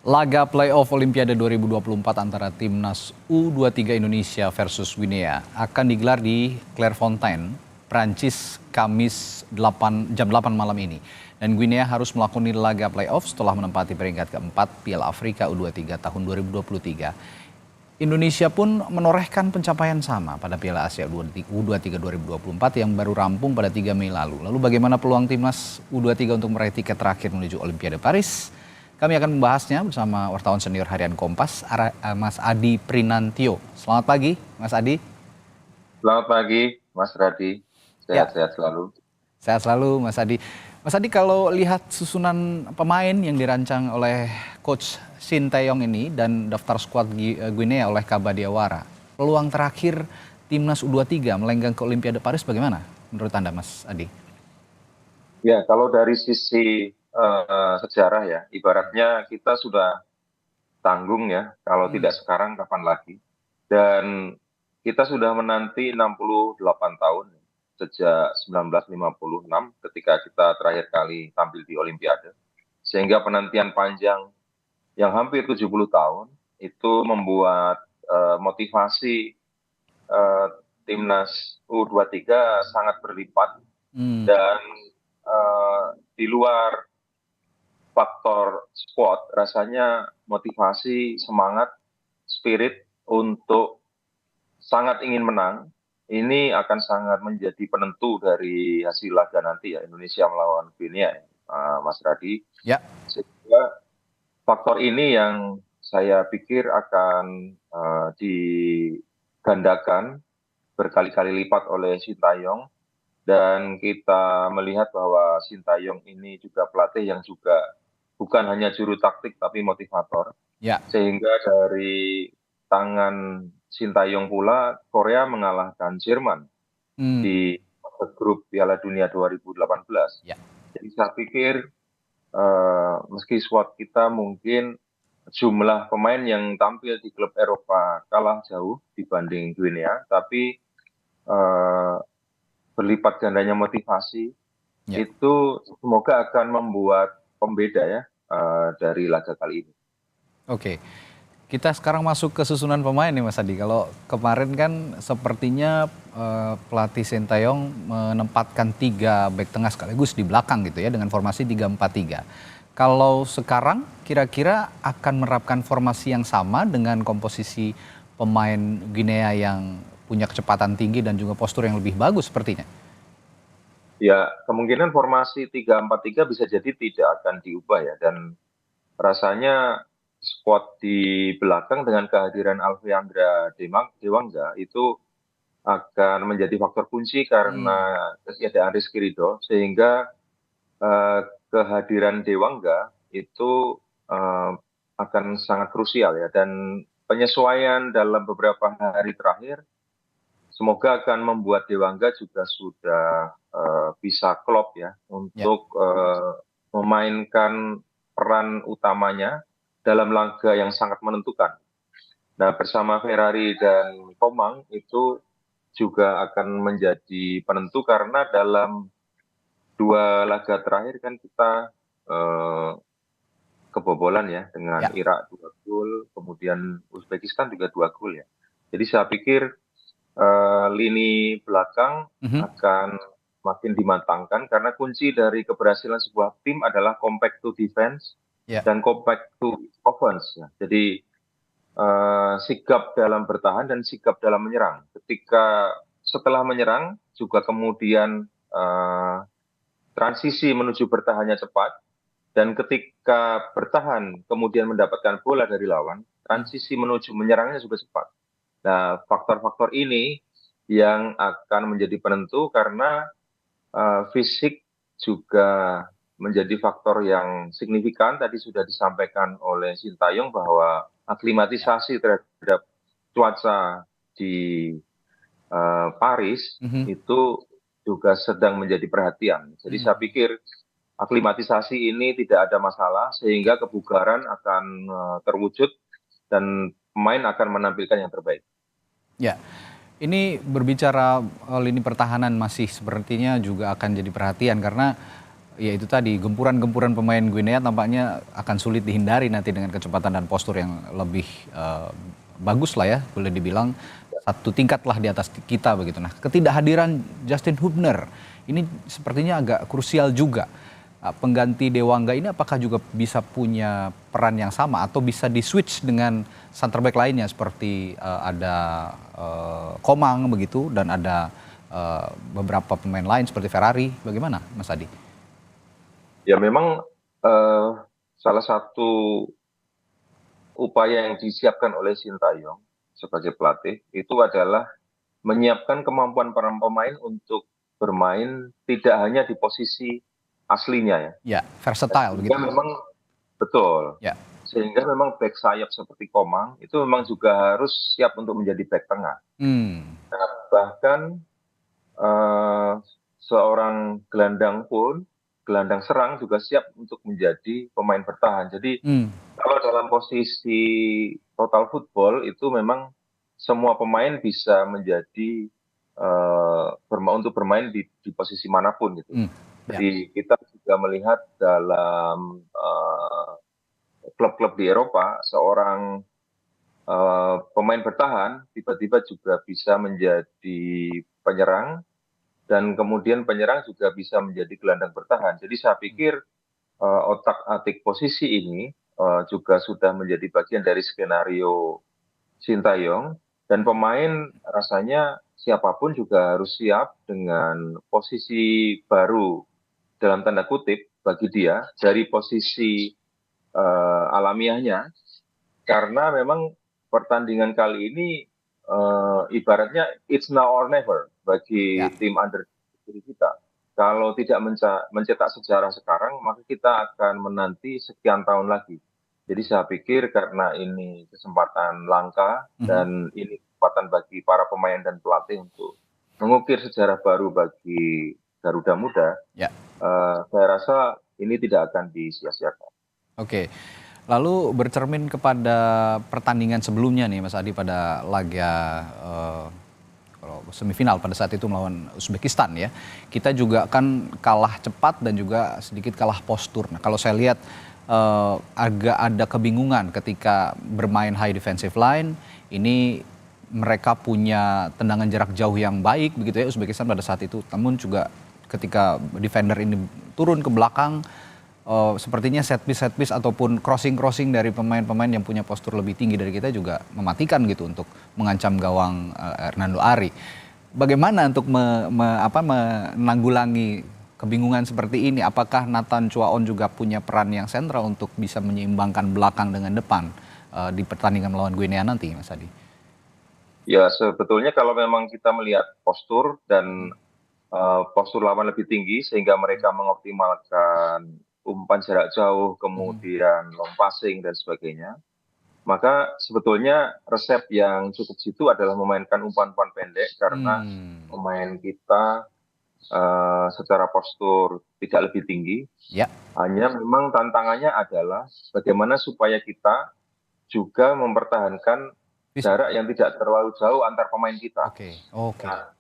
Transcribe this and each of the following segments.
Laga playoff Olimpiade 2024 antara timnas U23 Indonesia versus Guinea akan digelar di Clairefontaine, Prancis, Kamis jam 8 malam ini. Dan Guinea harus melakoni laga playoff setelah menempati peringkat keempat Piala Afrika U23 tahun 2023. Indonesia pun menorehkan pencapaian sama pada Piala Asia U23 2024 yang baru rampung pada 3 Mei lalu. Lalu bagaimana peluang timnas U23 untuk meraih tiket terakhir menuju Olimpiade Paris? Kami akan membahasnya bersama wartawan senior harian Kompas, Mas Adi Prinantio. Selamat pagi, Mas Adi. Selamat pagi, Mas Radi. Sehat-sehat selalu. Sehat selalu, Mas Adi. Mas Adi, kalau lihat susunan pemain yang dirancang oleh Coach Shin Tae-yong ini dan daftar skuad Guinea oleh Kaba Diawara, peluang terakhir timnas U23 melenggang ke Olimpiade Paris bagaimana menurut Anda, Mas Adi? Ya, kalau dari sisi sejarah ya, ibaratnya kita sudah tanggung ya, kalau tidak sekarang kapan lagi. Dan kita sudah menanti 68 tahun sejak 1956 ketika kita terakhir kali tampil di Olimpiade. Sehingga penantian panjang yang hampir 70 tahun itu membuat motivasi timnas U23 sangat berlipat. Dan di luar faktor squad, rasanya motivasi, semangat, spirit untuk sangat ingin menang, ini akan sangat menjadi penentu dari hasil laga nanti ya, Indonesia melawan Guinea, Mas Radi. Ya. Sehingga faktor ini yang saya pikir akan digandakan berkali-kali lipat oleh Shin Tae-yong. Dan kita melihat bahwa Shin Tae-yong ini juga pelatih yang juga bukan hanya juru taktik tapi motivator. Ya. Sehingga dari tangan Shin Tae-yong pula Korea mengalahkan Jerman di grup Piala Dunia 2018. Ya. Jadi saya pikir meski squad kita mungkin jumlah pemain yang tampil di klub Eropa kalah jauh dibanding Guinea, tapi berlipat gandanya motivasi itu semoga akan membuat pembeda ya dari laga kali ini. Oke, kita sekarang masuk ke susunan pemain nih Mas Adi. Kalau kemarin kan sepertinya pelatih Shin Tae-yong menempatkan 3 bek tengah sekaligus di belakang gitu ya dengan formasi 3-4-3. Kalau sekarang kira-kira akan menerapkan formasi yang sama dengan komposisi pemain Guinea yang punya kecepatan tinggi dan juga postur yang lebih bagus sepertinya. Ya, kemungkinan formasi 3-4-3 bisa jadi tidak akan diubah ya. Dan rasanya squad di belakang dengan kehadiran Alfeandra Dewangga itu akan menjadi faktor kunci karena ketiadaan Rizky Ridho. Sehingga kehadiran Dewangga itu akan sangat krusial ya. Dan penyesuaian dalam beberapa hari terakhir semoga akan membuat Dewangga juga sudah bisa klop ya untuk memainkan peran utamanya dalam laga yang sangat menentukan. Nah, bersama Ferrari dan Komang itu juga akan menjadi penentu karena dalam 2 laga terakhir kan kita kebobolan ya dengan Irak 2 gol, kemudian Uzbekistan juga 2 gol ya. Jadi saya pikir lini belakang akan makin dimatangkan karena kunci dari keberhasilan sebuah tim adalah compact to defense dan compact to offense. Jadi sigap dalam bertahan dan sigap dalam menyerang. Ketika setelah menyerang juga kemudian transisi menuju bertahannya cepat, dan ketika bertahan kemudian mendapatkan bola dari lawan, transisi menuju menyerangnya juga cepat. Nah, faktor-faktor ini yang akan menjadi penentu karena fisik juga menjadi faktor yang signifikan. Tadi sudah disampaikan oleh Shin Tae-yong bahwa aklimatisasi terhadap cuaca di Paris itu juga sedang menjadi perhatian. Jadi saya pikir aklimatisasi ini tidak ada masalah sehingga kebugaran akan terwujud dan pemain akan menampilkan yang terbaik. Ya, ini berbicara lini pertahanan masih sepertinya juga akan jadi perhatian karena Ya itu tadi, gempuran-gempuran pemain Guinea tampaknya akan sulit dihindari nanti dengan kecepatan dan postur yang lebih bagus lah ya, boleh dibilang satu tingkat lah di atas kita begitu. Nah, ketidakhadiran Justin Hubner ini sepertinya agak krusial juga. Pengganti Dewangga ini apakah juga bisa punya peran yang sama atau bisa di-switch dengan center back lainnya seperti ada Komang begitu dan ada beberapa pemain lain seperti Ferrari, bagaimana Mas Adi? Ya memang salah satu upaya yang disiapkan oleh Sintayong sebagai pelatih itu adalah menyiapkan kemampuan para pemain untuk bermain tidak hanya di posisi aslinya ya. Ya, versatile Sehingga begitu. memang betul. Ya. Sehingga memang back sayap seperti Komang itu memang juga harus siap untuk menjadi back tengah. Hmm. Nah, bahkan eh, seorang gelandang serang juga siap untuk menjadi pemain bertahan. Jadi Hmm. kalau dalam posisi total football itu memang semua pemain bisa menjadi untuk bermain di posisi manapun gitu. Hmm. Ya. Jadi kita juga melihat dalam klub-klub di Eropa seorang pemain bertahan tiba-tiba juga bisa menjadi penyerang dan kemudian penyerang juga bisa menjadi gelandang bertahan. Jadi saya pikir otak-atik posisi ini juga sudah menjadi bagian dari skenario Sintayong dan pemain rasanya siapapun juga harus siap dengan posisi baru dalam tanda kutip bagi dia dari posisi alamiahnya karena memang pertandingan kali ini ibaratnya it's now or never Ya. bagi tim under kita. Kalau tidak mencetak sejarah sekarang, maka kita akan menanti sekian tahun lagi. Jadi saya pikir karena ini kesempatan langka Mhm. dan ini kesempatan bagi para pemain dan pelatih untuk mengukir sejarah baru bagi Garuda Muda, Ya. saya rasa ini tidak akan disia-siakan. Oke. Lalu bercermin kepada pertandingan sebelumnya nih Mas Adi pada laga kalau semifinal pada saat itu melawan Uzbekistan ya. Kita juga kan kalah cepat dan juga sedikit kalah postur. Nah, kalau saya lihat agak ada kebingungan ketika bermain high defensive line. Ini mereka punya tendangan jarak jauh yang baik begitu ya Uzbekistan pada saat itu. Namun juga ketika defender ini turun ke belakang sepertinya set piece ataupun crossing dari pemain-pemain yang punya postur lebih tinggi dari kita juga mematikan gitu untuk mengancam gawang Hernando Ari. Bagaimana untuk menanggulangi kebingungan seperti ini? Apakah Nathan Chuaon juga punya peran yang sentral untuk bisa menyeimbangkan belakang dengan depan di pertandingan melawan Guinea nanti, Mas Adi? Ya, sebetulnya kalau memang kita melihat postur dan postur lawan lebih tinggi sehingga mereka mengoptimalkan umpan jarak jauh, kemudian long passing dan sebagainya, maka sebetulnya resep yang cukup jitu adalah memainkan umpan-umpan pendek karena pemain kita secara postur tidak lebih tinggi. Ya. Hanya memang tantangannya adalah bagaimana supaya kita juga mempertahankan jarak yang tidak terlalu jauh antar pemain kita. Oke. Nah,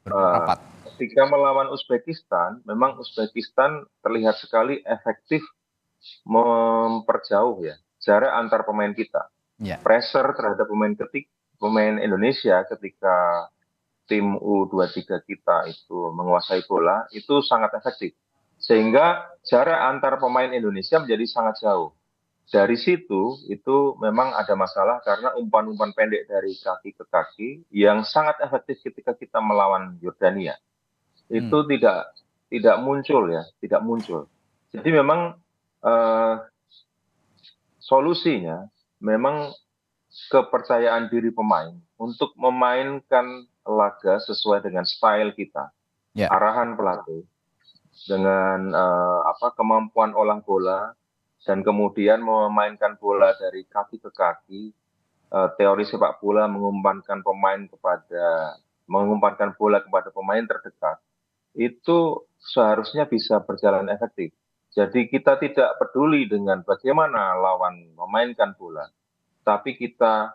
Bermain rapat. ketika melawan Uzbekistan, memang Uzbekistan terlihat sekali efektif memperjauh ya jarak antar pemain kita. Ya. Pressure terhadap pemain Indonesia ketika tim U23 kita itu menguasai bola itu sangat efektif. Sehingga jarak antar pemain Indonesia menjadi sangat jauh. Dari situ itu memang ada masalah karena umpan-umpan pendek dari kaki ke kaki yang sangat efektif ketika kita melawan Yordania itu tidak muncul ya, tidak muncul. Jadi memang solusinya memang kepercayaan diri pemain untuk memainkan laga sesuai dengan style kita, Ya. arahan pelatih dengan kemampuan olah bola dan kemudian memainkan bola dari kaki ke kaki. Teori sepak bola mengumpankan bola kepada pemain terdekat itu seharusnya bisa berjalan efektif. Jadi kita tidak peduli dengan bagaimana lawan memainkan bola, tapi kita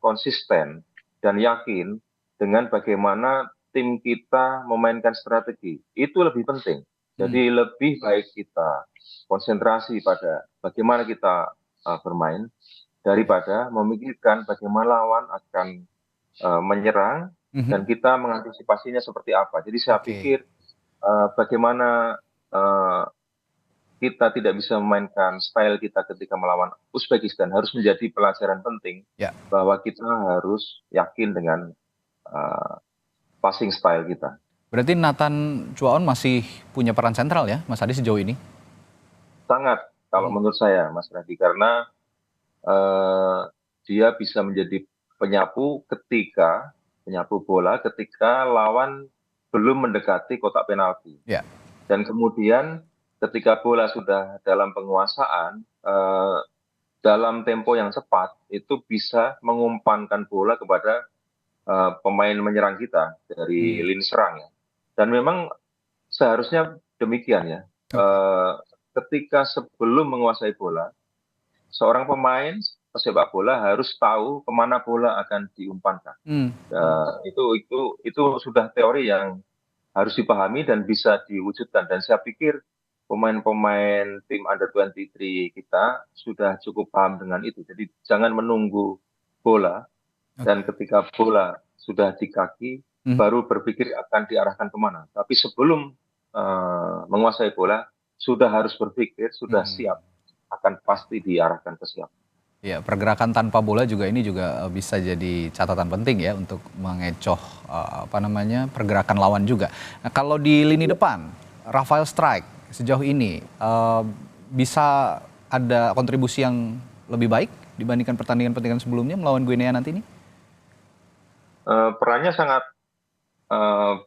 konsisten dan yakin dengan bagaimana tim kita memainkan strategi. Itu lebih penting. Jadi lebih baik kita konsentrasi pada bagaimana kita bermain daripada memikirkan bagaimana lawan akan menyerang dan kita mengantisipasinya seperti apa. Jadi saya Oke. pikir bagaimana kita tidak bisa memainkan style kita ketika melawan Uzbekistan harus menjadi pelajaran penting Ya. bahwa kita harus yakin dengan passing style kita. Berarti Nathan Chuaon masih punya peran sentral ya, Mas Adi sejauh ini? Sangat, kalau menurut saya, Mas Radhi, karena dia bisa menjadi penyapu bola ketika lawan belum mendekati kotak penalti. Ya. Dan kemudian ketika bola sudah dalam penguasaan, dalam tempo yang cepat, itu bisa mengumpankan bola kepada pemain menyerang kita dari lini serang ya. Dan memang seharusnya demikian ya. Ketika sebelum menguasai bola, seorang pemain pesepak bola harus tahu kemana bola akan diumpankan. Itu sudah teori yang harus dipahami dan bisa diwujudkan. Dan saya pikir pemain-pemain tim Under-23 kita sudah cukup paham dengan itu. Jadi jangan menunggu bola dan ketika bola sudah di kaki baru berpikir akan diarahkan kemana. Tapi sebelum menguasai bola sudah harus berpikir, sudah siap akan pasti diarahkan ke siapa. Ya, pergerakan tanpa bola juga ini juga bisa jadi catatan penting ya untuk mengecoh pergerakan lawan juga. Nah, kalau di lini depan, Rafael Strike sejauh ini bisa ada kontribusi yang lebih baik dibandingkan pertandingan-pertandingan sebelumnya melawan Guinea nanti ini? Perannya sangat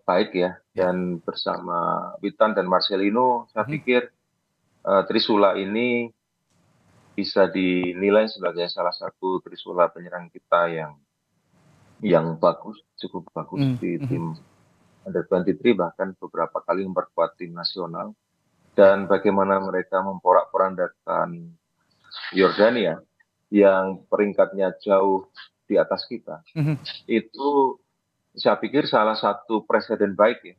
baik ya, dan bersama Witan dan Marcelino, saya pikir Trisula ini bisa dinilai sebagai salah satu Trisula penyerang kita yang bagus, cukup bagus di tim Under-23, bahkan beberapa kali memperkuat tim nasional. Dan bagaimana mereka memporak-porandakan Yordania yang peringkatnya jauh di atas kita, itu saya pikir salah satu presiden baik ya,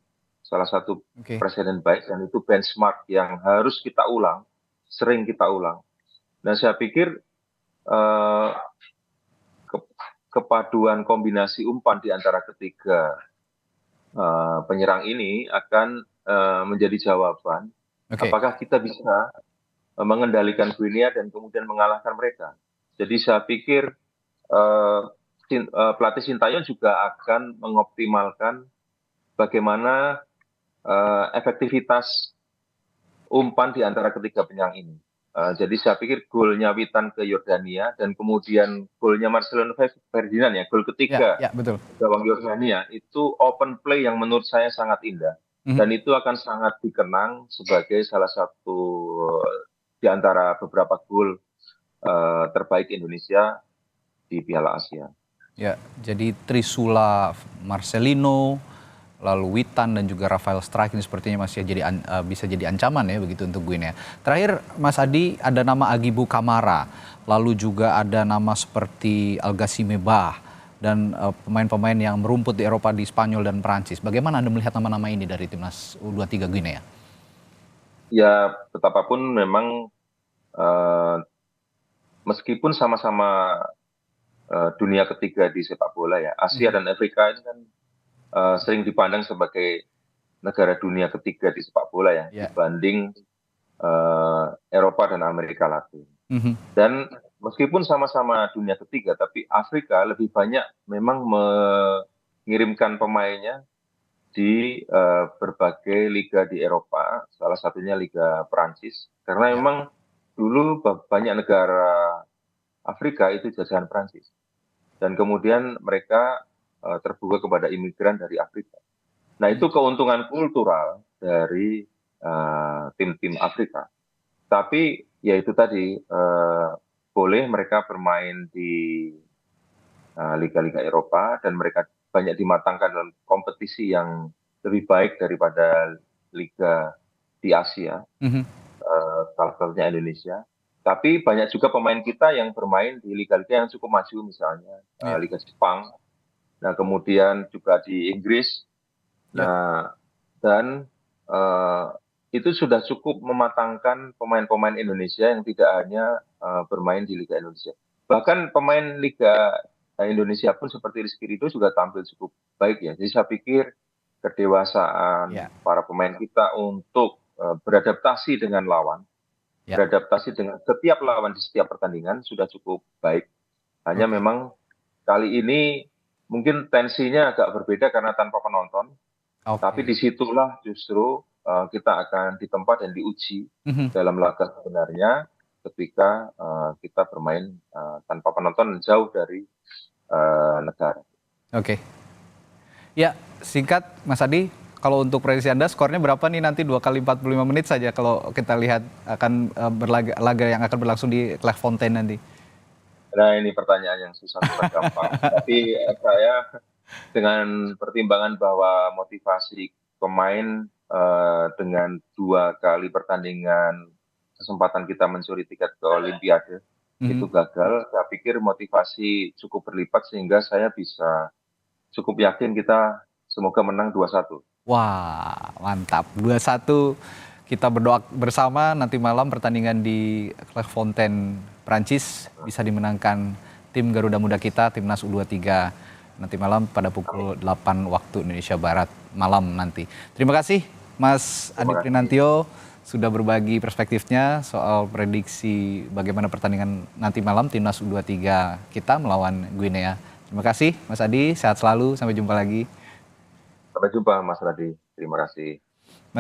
presiden baik, dan itu benchmark yang harus kita ulang, sering kita ulang. Dan saya pikir kepaduan kombinasi umpan di antara ketiga penyerang ini akan menjadi jawaban apakah kita bisa mengendalikan Guinea dan kemudian mengalahkan mereka. Jadi saya pikir pelatih Sintayong juga akan mengoptimalkan bagaimana efektivitas umpan di antara ketiga penyerang ini. Jadi saya pikir golnya Witan ke Yordania dan kemudian golnya Marcelino Ferdinand ya, gol ketiga gawang Yordania, itu open play yang menurut saya sangat indah. Dan itu akan sangat dikenang sebagai salah satu di antara beberapa gol terbaik Indonesia di Piala Asia. Ya, jadi Trisula Marcelino, lalu Witan dan juga Rafael Strike ini sepertinya masih bisa jadi ancaman ya begitu untuk Guinea. Terakhir Mas Adi, ada nama Agibu Kamara, lalu juga ada nama seperti Algasime Bah dan pemain-pemain yang merumput di Eropa di Spanyol dan Perancis. Bagaimana Anda melihat nama-nama ini dari timnas U23 Guinea? Ya, betapapun memang meskipun sama-sama dunia ketiga di sepak bola ya, Asia dan Afrika ini kan sering dipandang sebagai negara dunia ketiga di sepak bola ya, dibanding Eropa dan Amerika Latin. Dan meskipun sama-sama dunia ketiga, tapi Afrika lebih banyak memang mengirimkan pemainnya di berbagai liga di Eropa, salah satunya Liga Perancis, karena memang dulu banyak negara Afrika itu jajahan Perancis. Dan kemudian mereka terbuka kepada imigran dari Afrika. Nah, itu keuntungan kultural dari tim-tim Afrika. Tapi ya itu tadi, boleh mereka bermain di liga-liga Eropa dan mereka banyak dimatangkan dalam kompetisi yang lebih baik daripada liga di Asia, salah satunya Indonesia. Tapi banyak juga pemain kita yang bermain di liga-liga yang cukup maju, misalnya Liga Jepang, nah kemudian juga di Inggris, nah dan itu sudah cukup mematangkan pemain-pemain Indonesia yang tidak hanya bermain di Liga Indonesia. Bahkan pemain Liga Indonesia pun seperti Rizky Ridho juga tampil cukup baik ya. Jadi saya pikir kedewasaan Ya, para pemain kita untuk beradaptasi dengan lawan, ya. beradaptasi dengan setiap lawan di setiap pertandingan sudah cukup baik. Hanya Oke. memang kali ini mungkin tensinya agak berbeda karena tanpa penonton. Tapi Oke. disitulah justru kita akan ditempa dan diuji Mhm. dalam laga sebenarnya ketika kita bermain tanpa penonton jauh dari negara. Oke. Ya, singkat Mas Adi, kalau untuk prediksi Anda skornya berapa nih nanti 2 kali 45 menit saja kalau kita lihat akan laga yang akan berlangsung di Clairefontaine nanti? Nah ini pertanyaan yang susah tebak gampang. Tapi saya dengan pertimbangan bahwa motivasi pemain dengan 2 kali pertandingan kesempatan kita mencuri tiket ke Olimpiade itu Mhm. gagal, saya pikir motivasi cukup berlipat sehingga saya bisa cukup yakin kita semoga menang 2-1. Wah, mantap. 2-1 kita berdoa bersama nanti malam pertandingan di Clairefontaine, Prancis bisa dimenangkan tim Garuda Muda kita, Timnas U23 nanti malam pada Amin. pukul 8 waktu Indonesia Barat malam nanti. Terima kasih Mas Adi Terima kasih. Prinantio sudah berbagi perspektifnya soal prediksi bagaimana pertandingan nanti malam Timnas U23 kita melawan Guinea. Terima kasih Mas Adi, sehat selalu, sampai jumpa lagi. Sampai jumpa Mas Radi. Terima kasih.